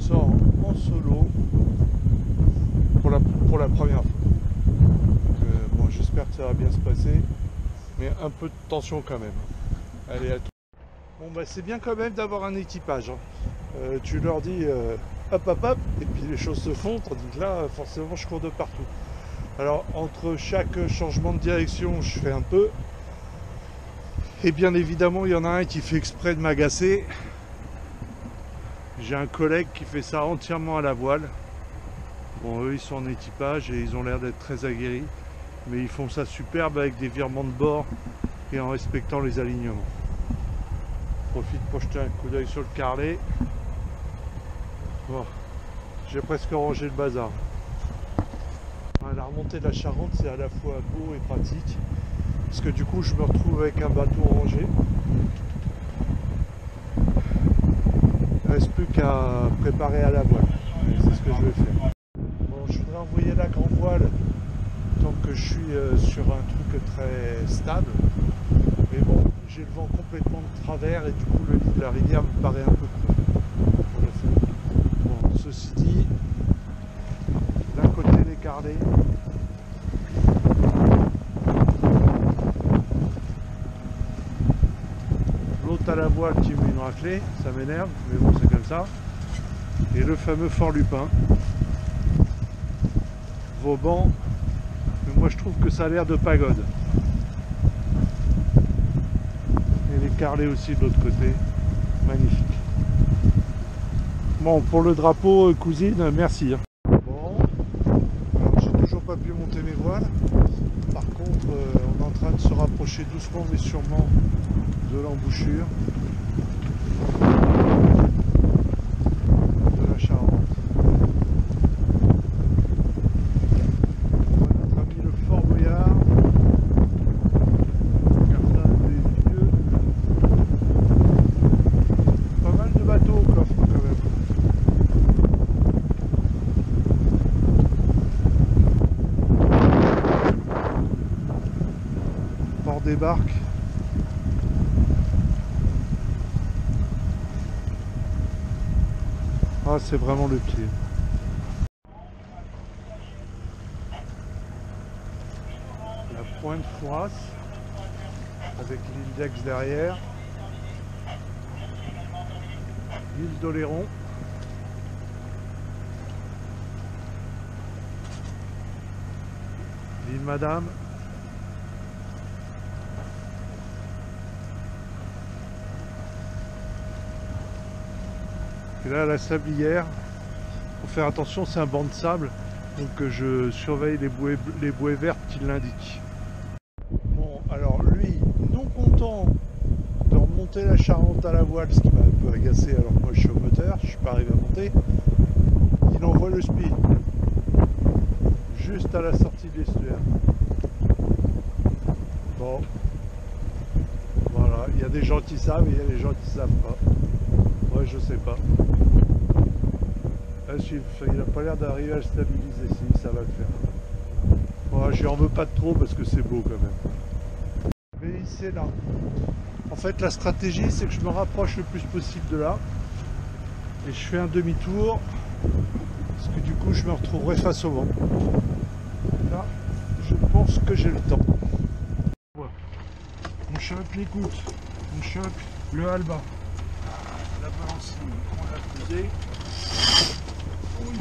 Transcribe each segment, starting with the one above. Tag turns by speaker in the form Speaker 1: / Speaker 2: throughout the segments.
Speaker 1: sors en solo pour la première fois. Donc, bon, j'espère que ça va bien se passer, mais un peu de tension quand même. Allez, à tout. Bon, bah c'est bien quand même d'avoir un équipage. Hein. Tu leur dis hop hop hop, et puis les choses se font, tandis que là, forcément, je cours de partout. Alors, entre chaque changement de direction, je fais un peu. Et bien évidemment, il y en a un qui fait exprès de m'agacer. J'ai un collègue qui fait ça entièrement à la voile. Bon, eux, ils sont en équipage et ils ont l'air d'être très aguerris. Mais ils font ça superbe avec des virements de bord et en respectant les alignements. Je profite pour jeter un coup d'œil sur le carlet. Bon, j'ai presque rangé le bazar. La remontée de la Charente, c'est à la fois beau et pratique. Parce que du coup, je me retrouve avec un bateau rangé. Il ne reste plus qu'à préparer à la voile. C'est ce que je vais faire. Bon, je voudrais envoyer la grande voile tant que je suis sur un truc très stable. Mais bon, j'ai le vent complètement de travers et du coup, le lit de la rivière me paraît un peu court pour le faire. Bon, ceci dit, d'un côté les carlets. L'autre à la voile qui met une raclée, ça m'énerve, mais bon c'est comme ça. Et le fameux Fort Lupin. Vauban, mais moi je trouve que ça a l'air de pagode. Et les carlets aussi de l'autre côté, magnifique. Bon, pour le drapeau, cousine, merci. Bon, alors j'ai toujours pas pu monter mes voiles. Par contre, on est en train de se rapprocher doucement mais sûrement de l'embouchure de la Charente. On voit notre ami le Fort Boyard, gardien des vieux. Pas mal de bateaux au coffre quand même. Port des Barques. Ah, c'est vraiment le pied. La pointe Fouras avec l'île d'Aix derrière. L'île d'Oléron. L'île Madame. Et là, la sablière, faut faire attention, c'est un banc de sable, donc je surveille les bouées vertes qui l'indiquent. Bon, alors lui, non content de remonter la Charente à la voile, ce qui m'a un peu agacé alors que moi je suis au moteur, je suis pas arrivé à monter, il envoie le speed, juste à la sortie de l'estuaire. Bon, voilà, il y a des gens qui savent et il y a des gens qui savent pas. Moi je sais pas. Il n'a pas l'air d'arriver à le stabiliser, si ça va le faire. Bon, je n'en veux pas trop parce que c'est beau quand même. Mais c'est là. En fait la stratégie c'est que je me rapproche le plus possible de là. Et je fais un demi-tour. Parce que du coup je me retrouverai face au vent. Là, je pense que j'ai le temps. On choque les gouttes. On choque le halba. La balancine, on l'a posée. Oui.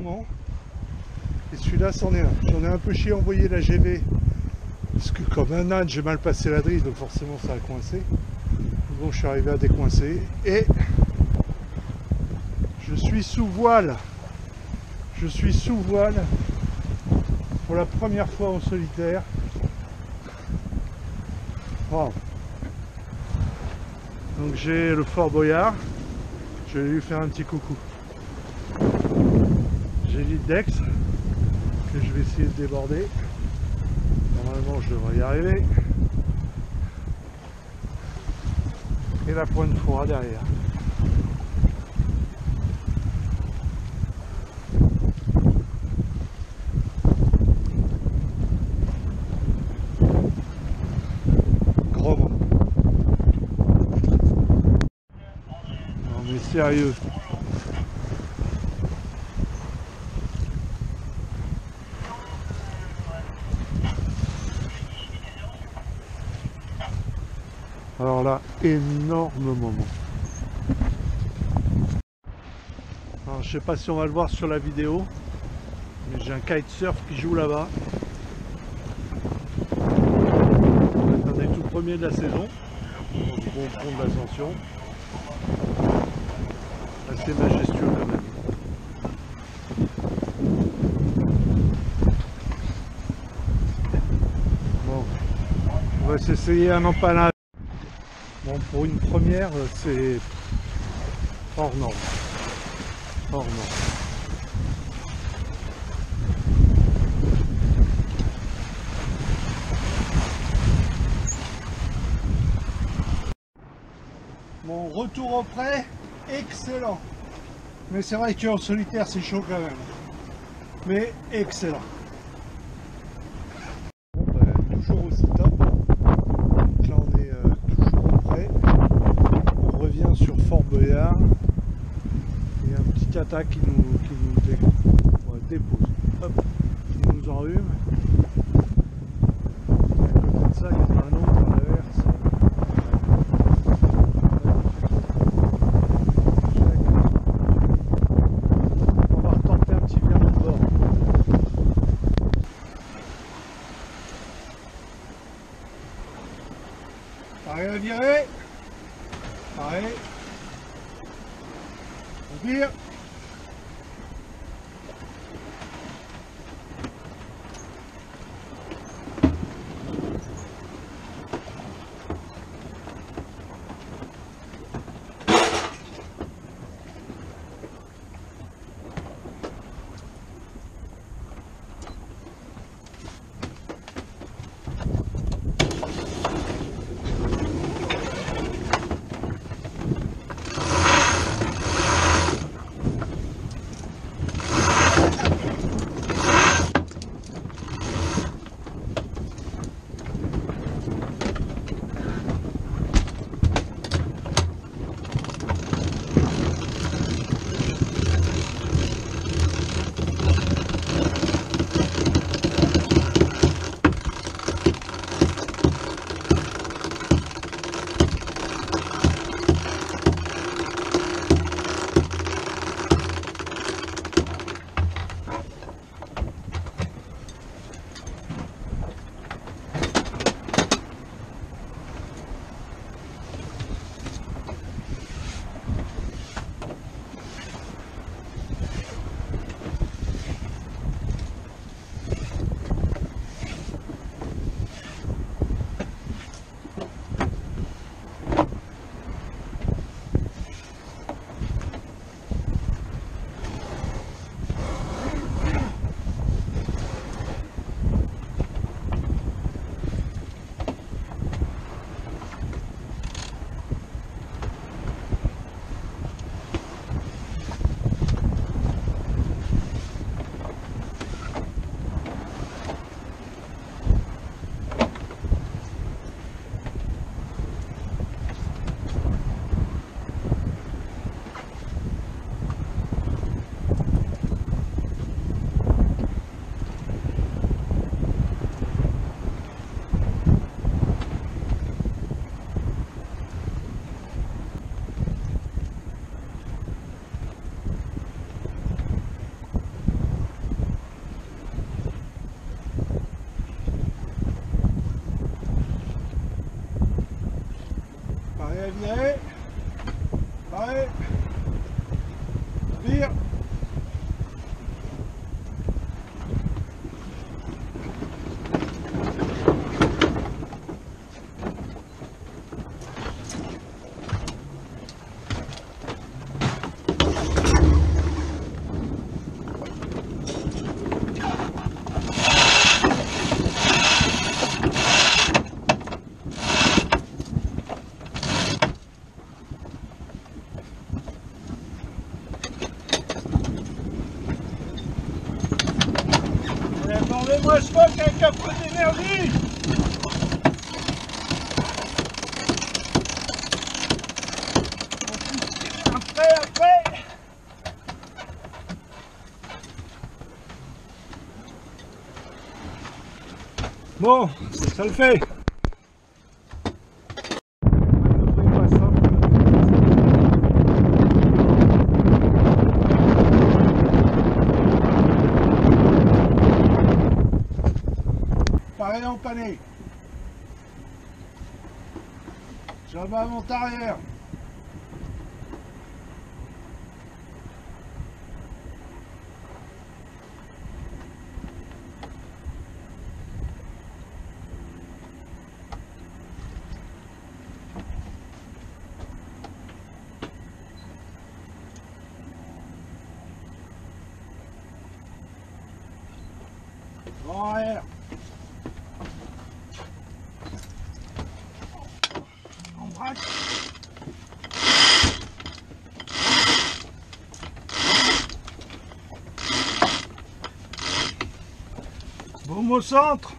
Speaker 1: moment. Et celui-là, c'en est un. J'en ai un peu chié envoyer la GV. Parce que comme un âne, j'ai mal passé la drille, donc forcément ça a coincé. Bon, je suis arrivé à décoincer. Et je suis sous voile. Je suis sous voile pour la première fois en solitaire. Wow. Donc j'ai le Fort Boyard. Je vais lui faire un petit coucou. J'ai l'île d'Aix que je vais essayer de déborder. Normalement je devrais y arriver. Et la Pointe Froid derrière. Grand moment. Non mais sérieux. Alors là, énorme moment. Alors, je sais pas si on va le voir sur la vidéo, mais j'ai un kitesurf qui joue là-bas. C'est un des tout premiers de la saison, du bon pont de l'Ascension. Assez majestueux quand même. Bon, on va s'essayer un empalage. Bon, pour une première, c'est hors norme. Hors norme. Mon retour au prêt, excellent. Mais c'est vrai qu'en solitaire, c'est chaud quand même. Mais excellent. Bon, bah, toujours aussi top. Donc là, on est toujours au prêt. On revient sur Fort Boyard. Il y a un petit tata qui nous dépose. Hop, qui nous enrhume. Et à côté de ça, il y en a un autre à l'inverse. On va retenter un petit virement de bord. Pareil à virer. Pareil. On vire. remplir. Attendez-moi, je manque un capot d'énergie. Après. Bon, ça le fait. Pareil en pané. Jambe avant arrière. En arrière. On braque. Boum au centre.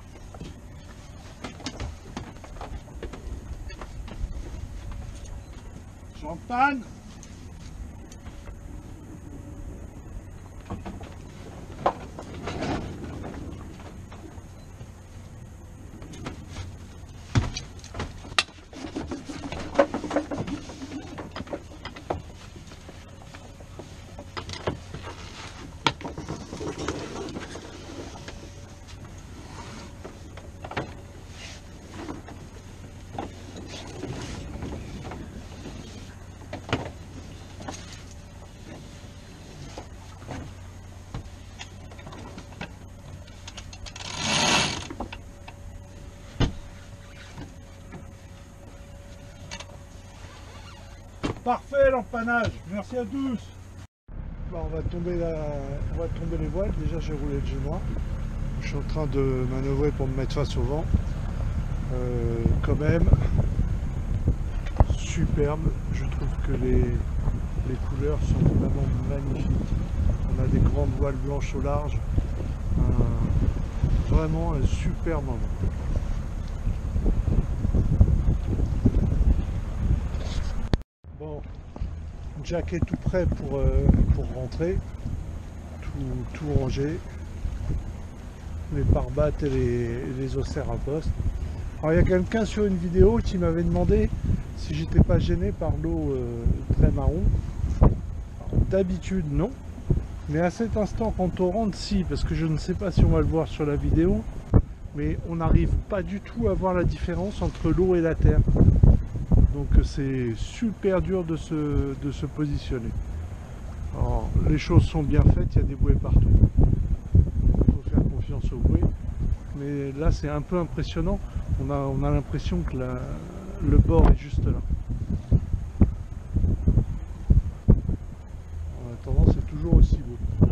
Speaker 1: Champagne. Parfait l'empannage, merci à tous. Bon, on va tomber les voiles. Déjà j'ai roulé le génois. Je suis en train de manœuvrer pour me mettre face au vent. Quand même superbe. Je trouve que les couleurs sont vraiment magnifiques. On a des grandes voiles blanches au large. Vraiment un super moment. Bon, Jack est tout prêt pour rentrer, tout rangé, les pare-battes et les ossaires à poste. Alors il y a quelqu'un sur une vidéo qui m'avait demandé si j'étais pas gêné par l'eau très marron. D'habitude non, mais à cet instant quand on rentre si, parce que je ne sais pas si on va le voir sur la vidéo, mais on n'arrive pas du tout à voir la différence entre l'eau et la terre. Donc c'est super dur de se positionner. Alors, les choses sont bien faites, il y a des bouées partout. Il faut faire confiance aux bouées. Mais là c'est un peu impressionnant. On a l'impression que le bord est juste là. En attendant, c'est toujours aussi beau.